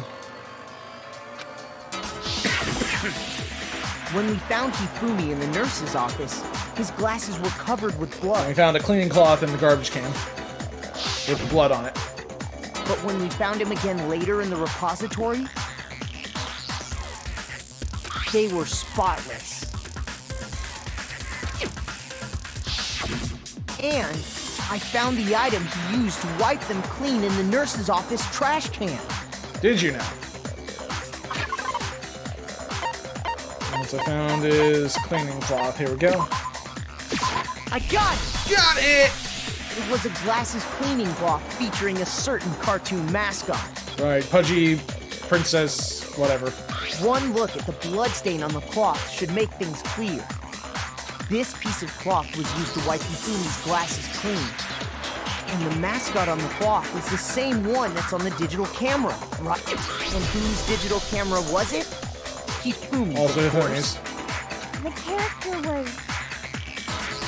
When we found Hifumi in the nurse's office, his glasses were covered with We blood. found a cleaning cloth in the garbage can with blood on it. But when we found him again later in the repository, they were spotless. And I found the item he used to wipe them clean in the nurse's office trash can. Did you know? What I found is cleaning cloth. Here we go. I got it! Got it! It was a glasses cleaning cloth featuring a certain cartoon mascot. Right, pudgy princess, whatever. One look at the bloodstain on the cloth should make things clear. This piece of cloth was used to wipe Hifumi's glasses clean. And the mascot on the cloth is the same one that's on the digital camera, right? And whose digital camera was it? Hifumi's, Also of course. Hifumi's. The character was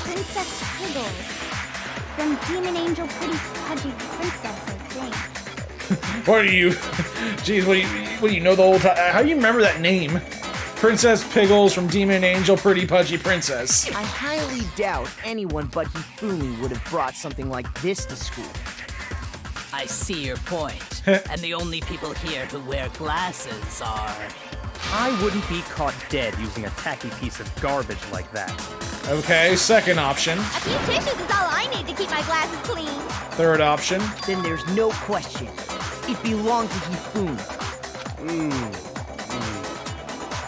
Princess Piggles from Demon Angel Pretty Pudgy Princess, I think. What are you? Jeez, what do you know the whole time? How do you remember that name? Princess Piggles from Demon Angel Pretty Pudgy Princess. I highly doubt anyone but Hifumi would have brought something like this to school. I see your point. And the only people here who wear glasses are... I wouldn't be caught dead using a tacky piece of garbage like that. Okay, second option. A few tissues is all I need to keep my glasses clean. Third option. Then there's no question. It belonged to Hifumi.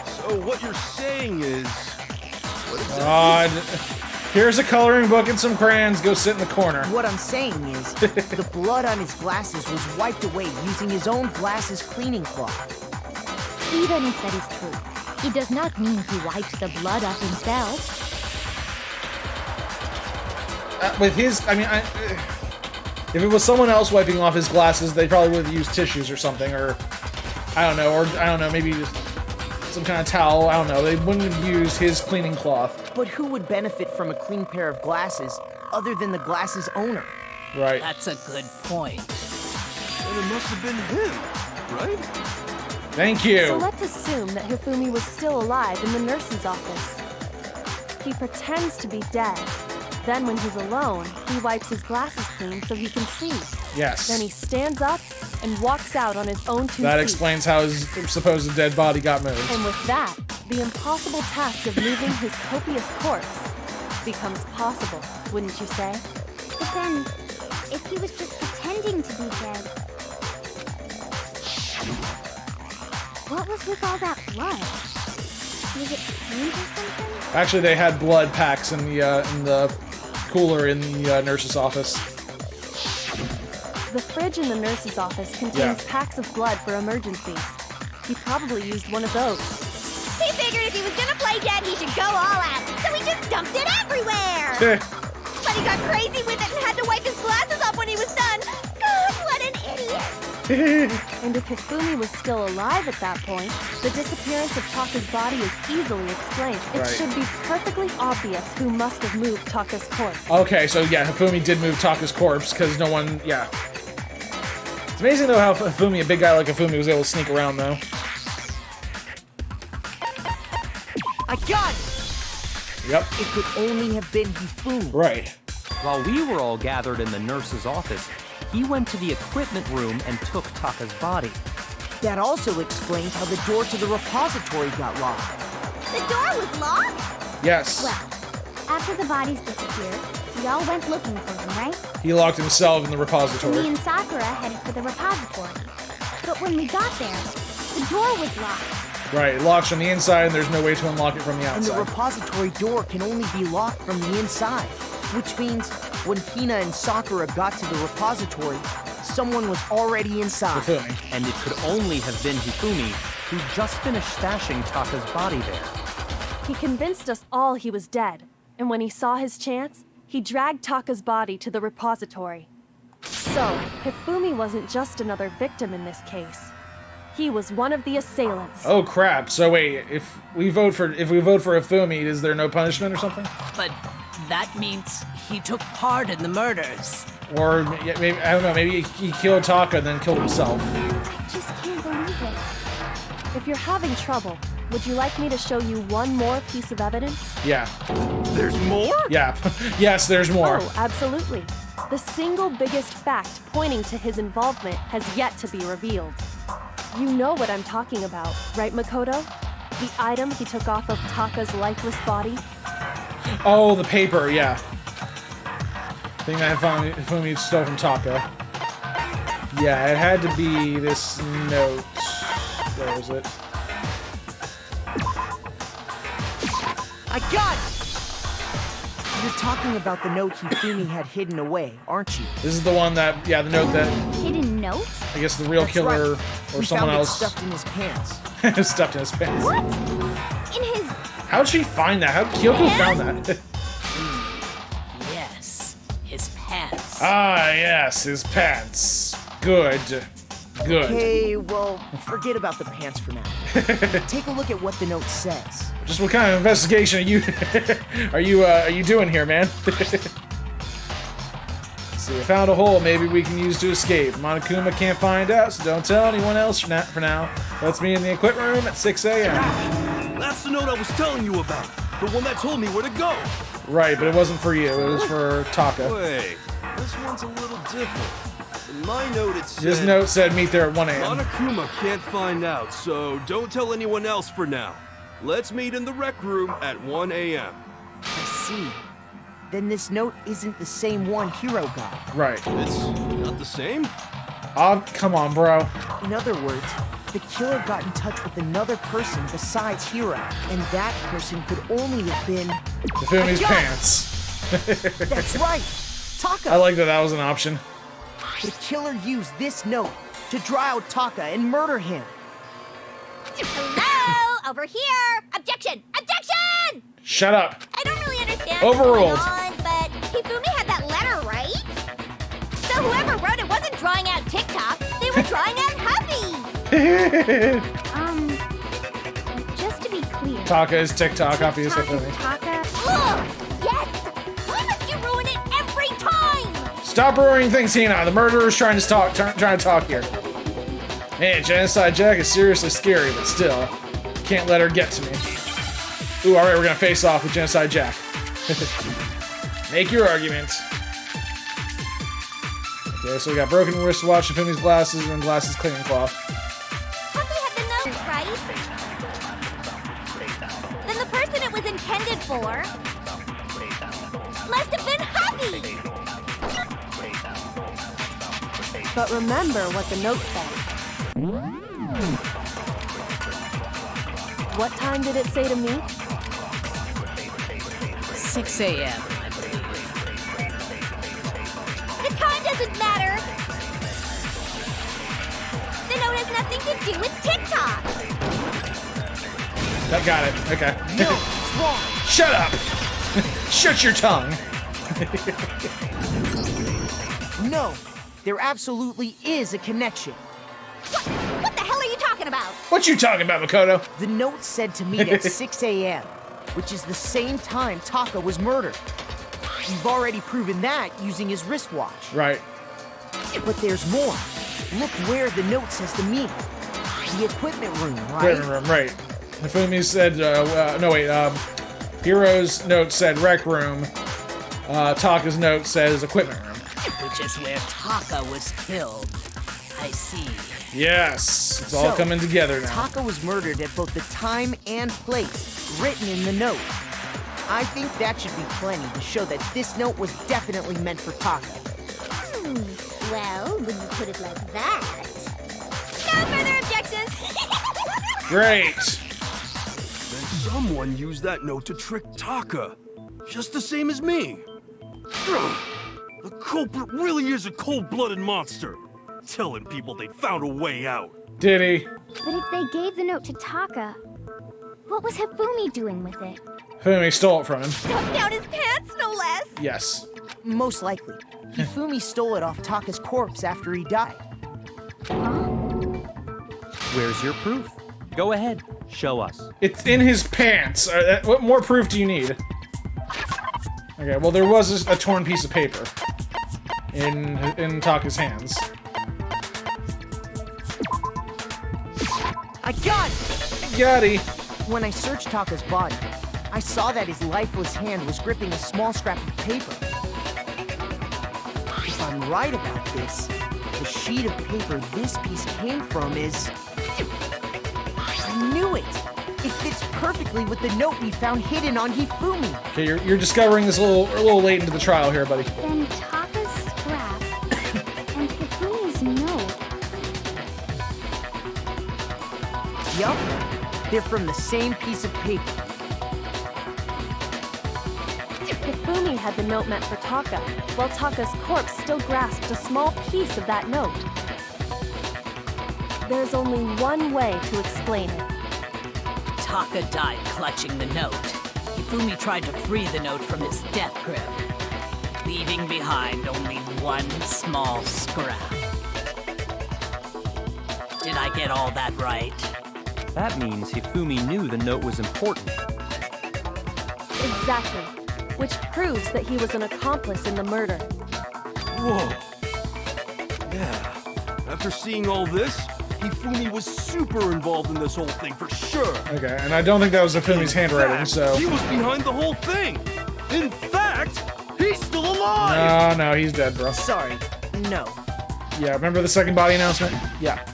So what you're saying is... What exactly? God. Here's a coloring book and some crayons. Go sit in the corner. What I'm saying is, the blood on his glasses was wiped away using his own glasses cleaning cloth. Even if that is true, it does not mean he wiped the blood off himself. With his, if it was someone else wiping off his glasses, they probably would have used tissues or something, or I don't know, maybe just some kind of towel. I don't know. They wouldn't have used his cleaning cloth. But who would benefit from a clean pair of glasses other than the glasses owner? Right. That's a good point. And it must have been him, right? Thank you. So let's assume that Hifumi was still alive in the nurse's office. He pretends to be dead. Then when he's alone, he wipes his glasses clean so he can see. Yes. Then he stands up and walks out on his own 2 feet. That explains how his supposed dead body got moved. And with that, the impossible task of moving his copious corpse becomes possible, wouldn't you say? But then, if he was just pretending to be dead, what was with all that blood? Was it paint or something? Actually, they had blood packs in the cooler in the nurse's office. The fridge in the nurse's office contains packs of blood for emergencies. He probably used one of those. He figured if he was gonna play dead, he should go all out, so he just dumped it everywhere! But he got crazy with it and had to wipe his glasses off when he was done! God, what an idiot! And if Hifumi was still alive at that point, the disappearance of Taka's body is easily explained. It should be perfectly obvious who must have moved Taka's corpse. Okay, so yeah, Hifumi did move Taka's corpse because no one, It's amazing though how Hifumi, a big guy like Hifumi, was able to sneak around though. I got it! Yep. It could only have been Hifumi. Right. While we were all gathered in the nurse's office, he went to the equipment room and took Taka's body. That also explains how the door to the repository got locked. The door was locked? Yes. Well, after the bodies disappeared, we all went looking for them, right? He locked himself in the Me repository. and Sakura headed for the repository. But when we got there, the door was locked. Right, it locks from the inside and there's no way to unlock it from the And the outside. repository door can only be locked from the inside, which means when Hina and Sakura got to the repository, someone was already inside. Hifumi. And it could only have been Hifumi, who just finished stashing Taka's body there. He convinced us all he was dead, and when he saw his chance, he dragged Taka's body to the repository. So, Hifumi wasn't just another victim in this case. He was one of the assailants. Oh crap! So wait, if we vote for Hifumi, is there no punishment or something? But that means he took part in the murders. Or maybe I don't know. Maybe he killed Taka and then killed himself. I just can't believe it. If you're having trouble, would you like me to show you one more piece of evidence? Yeah. There's more? Yeah. Yes, there's more. Oh, absolutely. The single biggest fact pointing to his involvement has yet to be revealed. You know what I'm talking about, right, Makoto? The item he took off of Taka's lifeless body? Oh, the paper, yeah. Thing that Hifumi stole from Taka. Yeah, it had to be this note. Where was it? I got it! You're talking about the note Hifumi had hidden away, aren't you? This is the one that, the note that Hidden note? I guess the real That's killer right. or We someone found else it stuffed in his pants. stuffed in his pants. What? In his... How'd she find that? How Kyoko found that? Yes, his pants. Ah, yes, his pants. Good. Good. Okay, well, forget about the pants for now. Take a look at what the note says. Just what kind of investigation are you doing here, man? Let's see, I found a hole maybe we can use to escape. Monokuma can't find out, so don't tell anyone else for now. Let's meet in the equipment room at 6 a.m. That's the note I was telling you about. The one that told me where to go. Right, but it wasn't for you. It was for Taka. Wait, this one's a little different. In my note, it said... His note said meet there at 1 a.m. Monokuma can't find out, so don't tell anyone else for now. Let's meet in the rec room at 1 a.m. I see. Then this note isn't the same one Hiro got. Right. It's not the same? Oh, come on, bro. In other words, the killer got in touch with another person besides Hiro, and that person could only have been... Hifumi's pants. That's right! Taka! I like that was an option. The killer used this note to draw out Taka and murder him. Hello? Over here! Objection! Objection! Shut up. I don't really understand Overruled. what's going on, but Hifumi had that letter, right? So whoever wrote it wasn't drawing out TikTok, they were drawing out Huffy! Just to be clear. Taka is TikTok, obviously. Taka. Ugh! Yes! Why must you ruin it every time? Stop ruining things, Hina. The murderer's trying to talk here. Man, Genocide Jack is seriously scary, but still, can't let her get to me. Ooh, alright, we're gonna face off with Genocide Jack. Make your argument. Okay, so we got broken wristwatch, Hifumi's glasses, and glasses cleaning cloth. Huffy had the note, right? Then the person it was intended for must have been Huffy! But remember what the note said. What time did it say to meet? 6 a.m., I believe. The time doesn't matter! The note has nothing to do with TikTok! That got it. Okay. No, it's wrong! Shut up! Shut your tongue! No, there absolutely is a connection. What the hell are you talking about? What you talking about, Makoto? The note said to meet at 6 a.m., which is the same time Taka was murdered. We've already proven that using his wristwatch. Right. But there's more. Look where the note says to meet. The equipment room, right? Equipment room, right. Hifumi said, no wait, Hero's note said rec room. Taka's note says equipment room. Which is where Taka was killed. I see. Yes, it's all coming together now. Taka was murdered at both the time and place written in the note. I think that should be plenty to show that this note was definitely meant for Taka. Well, when you put it like that... No further objections! Great. Then someone used that note to trick Taka. Just the same as me. The culprit really is a cold-blooded monster. Telling people they found a way out. Did he? But if they gave the note to Taka, what was Hifumi doing with it? Hifumi stole it from him. Stuffed down his pants, no less! Yes. Most likely. Hifumi stole it off Taka's corpse after he died. Where's your proof? Go ahead, show us. It's in his pants. What more proof do you need? Okay, well there was a torn piece of paper in Taka's hands. I got it! Got it. When I searched Taka's body, I saw that his lifeless hand was gripping a small scrap of paper. If I'm right about this, the sheet of paper this piece came from is... I knew it! It fits perfectly with the note we found hidden on Hifumi. Okay, you're discovering this a little late into the trial here, buddy. Then Taka's scrap and Hifumi's note. Yup, they're from the same piece of paper. Hifumi had the note meant for Taka, while Taka's corpse still grasped a small piece of that note. There's only one way to explain it. Taka died clutching the note. Hifumi tried to free the note from his death grip. The leaving behind only one small scrap. Did I get all that right? That means Hifumi knew the note was important. Exactly. Which proves that he was an accomplice in the murder. Whoa. Yeah. After seeing all this, Hifumi was super involved in this whole thing for sure. Okay, and I don't think that was Hifumi's handwriting, so... He was behind the whole thing. In fact, he's still alive. No, he's dead, bro. Sorry, no. Yeah, remember the second body announcement? Yeah.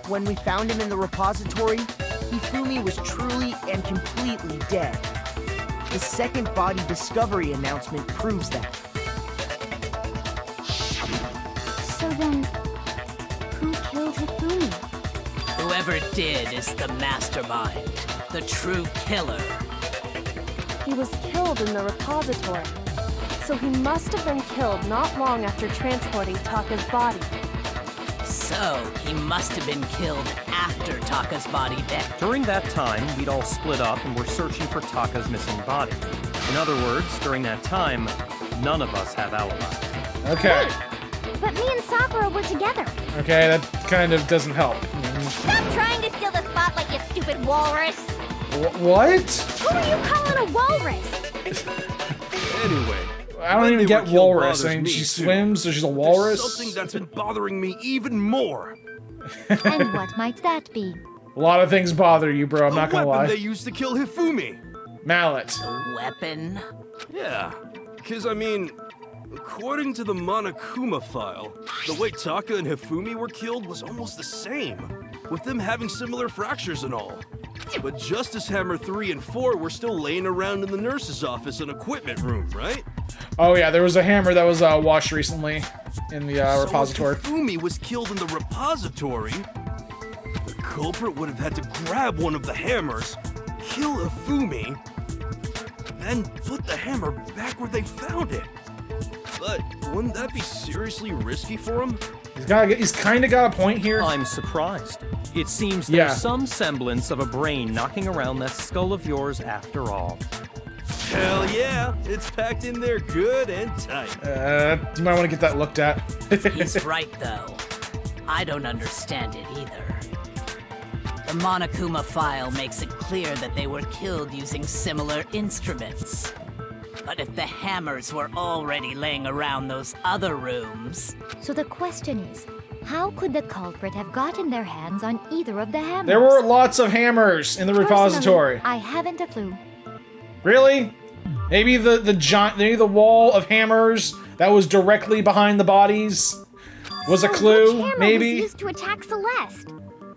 When we found him in the repository, Hifumi was truly and completely dead. The second body discovery announcement proves that. So then, who killed Hifumi? Whoever did is the mastermind, the true killer. He was killed in the repository. So he must have been killed not long after transporting Taka's body. So, he must have been killed after Taka's body dead. During that time, we'd all split up and were searching for Taka's missing body. In other words, during that time, none of us have alibis. Okay. But me and Sakura were together. Okay, that kind of doesn't help. Stop trying to steal the spotlight, you stupid walrus! What? Who are you calling a walrus? Anyway, I don't even get walrus. I mean, she swims, so she's a walrus? there's something that's been bothering me even more. And what might that be? A lot of things bother you, bro. I'm not gonna The weapon lie. they used to kill Hifumi. Mallet. Weapon? Yeah, because I mean, according to the Monokuma file, the way Taka and Hifumi were killed was almost the same, with them having similar fractures and all. But Justice Hammer 3 and 4 were still laying around in the nurse's office and equipment room, right? Oh yeah, there was a hammer that was washed recently in the repository. So if Hifumi was killed in the repository, the culprit would have had to grab one of the hammers, kill Hifumi, then put the hammer back where they found it. But wouldn't that be seriously risky for him? He's kind of got a point here. I'm surprised. It seems there's some semblance of a brain knocking around that skull of yours after all. Hell yeah, it's packed in there good and tight. You might want to get that looked at. He's right, though. I don't understand it either. The Monokuma file makes it clear that they were killed using similar instruments. But if the hammers were already laying around those other rooms... So the question is, how could the culprit have gotten their hands on either of the hammers? There were lots of hammers in the repository. Personally, I haven't a clue. Really? Maybe maybe the wall of hammers that was directly behind the bodies was a clue. Which hammer Maybe. was used to attack Celeste?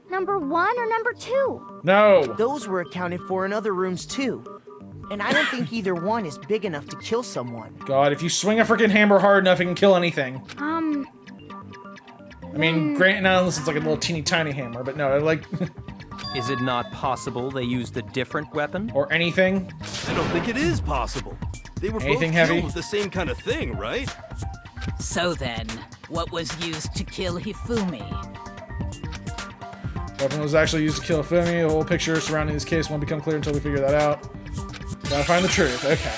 Number 1 or number 2? No. Those were accounted for in other rooms too. And I don't think either one is big enough to kill someone. God, if you swing a freaking hammer hard enough, it can kill anything. I mean, granted, not unless it's like a little teeny tiny hammer, but no, like. Is it not possible they used a different weapon? Or anything? I don't think it is possible. They were Anything both heavy? killed with the same kind of thing, right? So then, what was used to kill Hifumi? Weapon was actually used to kill Hifumi. The whole picture surrounding this case won't become clear until we figure that out. Gotta find the truth. Okay.